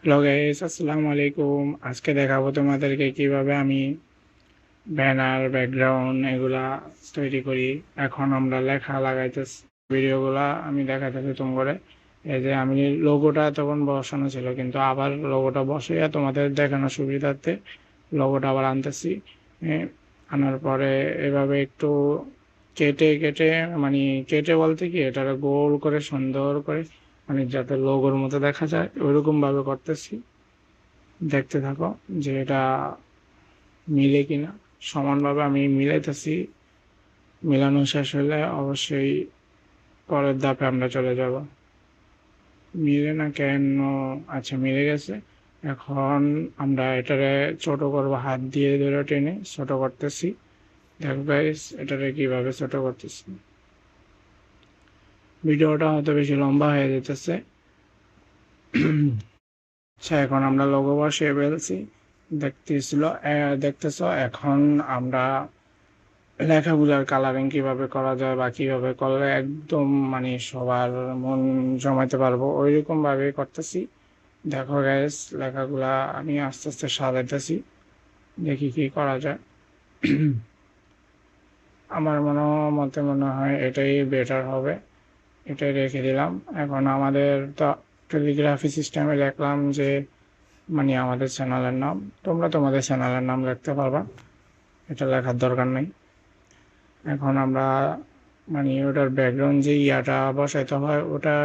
Hello guys, আসসালামু আলাইকুম। আজকে দেখাবো তোমাদেরকে কিভাবে আমি ব্যানার, ব্যাকগ্রাউন্ড এগুলা তৈরি করি। এখন আমরা লেখা লাগাইতেছি, ভিডিওগুলা আমি দেখাইতেছি তোমাদের। এই যে আমি লোগোটা তখন বসানো ছিল, কিন্তু আবার লোগোটা বসাইয়া তোমাদের দেখানোর সুবিধার্থে লোগোটা আবার আনতেছি। এ, আনার পরে এভাবে একটু কেটে কেটে, মানে কেটে বলতে কি, এটা গোল করে সুন্দর করে, মানে যাতে লোগোর মতো দেখা যায় ওইরকম ভাবে করতেছি। দেখতে থাকো যে এটা মিলে কিনা। সমানভাবে আমি মিলাইতেছি। মিলানো শেষ হলে অবশ্যই পরের ধাপে আমরা চলে যাব। মিলে না কেন? আচ্ছা, মিলে গেছে। এখন আমরা এটারে ছোট করবো, হাত দিয়ে ধরে টেনে ছোট করতেছি। দেখো গাইস, এটারে কিভাবে ছোট করতেছি। ভিডিওটা হয়তো বেশি লম্বা হয়ে যেতেছে। আচ্ছা, এখন আমরা লোগো বসিয়ে ফেলছি। দেখতেছো এখন আমরা লেখাগুলোর কালারিং কিভাবে করা যায় বা কিভাবে করলে একদম মানে সবার মন জমাইতে পারবো ওইরকম ভাবে করতেছি। দেখো গ্যাস, লেখাগুলা আমি আস্তে আস্তে সাজাইতেছি, দেখি কি করা যায়। আমার মতে মনে হয় এটাই বেটার হবে, এটাই রেখে দিলাম। এখন আমাদের তো টেলিগ্রাফি সিস্টেমে দেখলাম যে মানে আমাদের চ্যানেলের নাম, তোমরা তোমাদের চ্যানেলের নাম লিখতে পারবা, এটা লেখার দরকার নেই। এখন আমরা মানে ওটার ব্যাকগ্রাউন্ড যে ইয়াটা বসাইতে হয় ওটা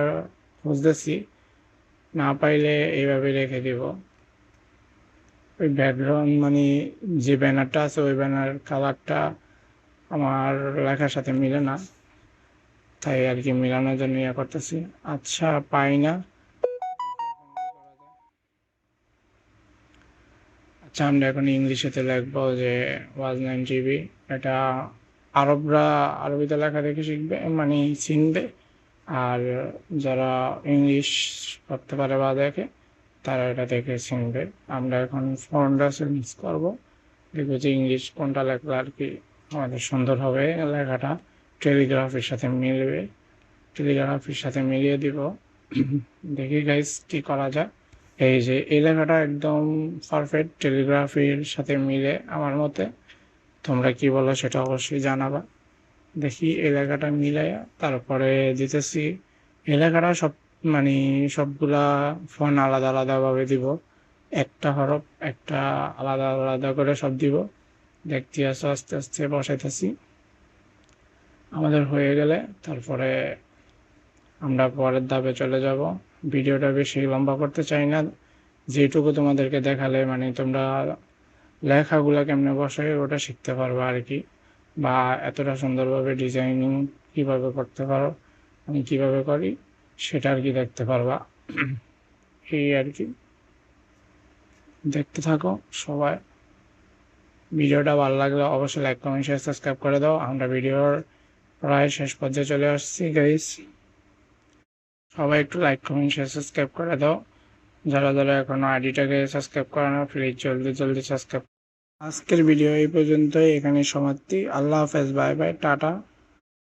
খুঁজতেছি, না পাইলে এইভাবে রেখে দিব। ওই ব্যাকগ্রাউন্ড মানে যে ব্যানারটা আছে ওই ব্যানার কালারটা আমার লেখার সাথে মিলে না, তাই আর কি মিলানোর জন্য ইয়ে করতেছি। আচ্ছা, পাই না। আচ্ছা, আমরা এখন ইংলিশেতে লিখবো যে ওয়াজ 9 GB। এটা আরবরা আরবিতে লেখা দেখে শিখবে, মানে চিনবে। আর যারা ইংলিশ পড়তে পারে বা দেখে তারা এটা দেখে চিনবে। আমরা এখন ফন্টটা চেঞ্জ করবো, দেখবো যে ইংলিশ কোনটা লেখলে আর কি আমাদের সুন্দর হবে, লেখাটা টেলিগ্রাফির সাথে মিলবে। টেলিগ্রাফির সাথে মিলিয়ে দিব। দেখি গাইস কি করা যায়। এই যে এই লেখাটা একদম পারফেক্ট টেলিগ্রাফির সাথে মিলে আমার মতে। তোমরা কি বলো সেটা অবশ্যই জানাবা। দেখি এলাকাটা মিলাইয়া তারপরে দিতেছি। এলাকাটা সব মানে সবগুলা ফোন আলাদা আলাদা ভাবে দিব, একটা হরফ একটা আলাদা আলাদা করে সব দিব। দেখতে আসো, আস্তে আস্তে বসাইতেছি। আমাদের হয়ে গেলে তারপরে আমরা পরের ধাপে চলে যাব। ভিডিওটা বেশি লম্বা করতে চাই না, যেটুকু তোমাদেরকে দেখালে মানে তোমরা লেখাগুলা কেমনে বসাই ওটা শিখতে পারবে আর কি, বা এতটা সুন্দরভাবে ডিজাইনিং কিভাবে করতে পারো, আমি কিভাবে করি সেটা আর কি দেখতে পারবা। এই আর কি, দেখতে থাকো সবাই। ভিডিওটা ভালো লাগলে অবশ্যই লাইক, কমেন্ট, শেয়ার, সাবস্ক্রাইব করে দাও। আমরা ভিডিওর প্রায় শেষ পর্যায়ে চলে আসছি গাইস। সবাই একটু লাইক, কমেন্ট, শেয়ার, সাবস্ক্রাইব করে দাও। যারা যারা এখনো আইডিটাকে সাবস্ক্রাইব করে না, প্লিজ জলদি জলদি সাবস্ক্রাইব। আজকের ভিডিও এই পর্যন্তই, এখানে সমাপ্তি। আল্লাহ হাফেজ, বাই বাই, টাটা।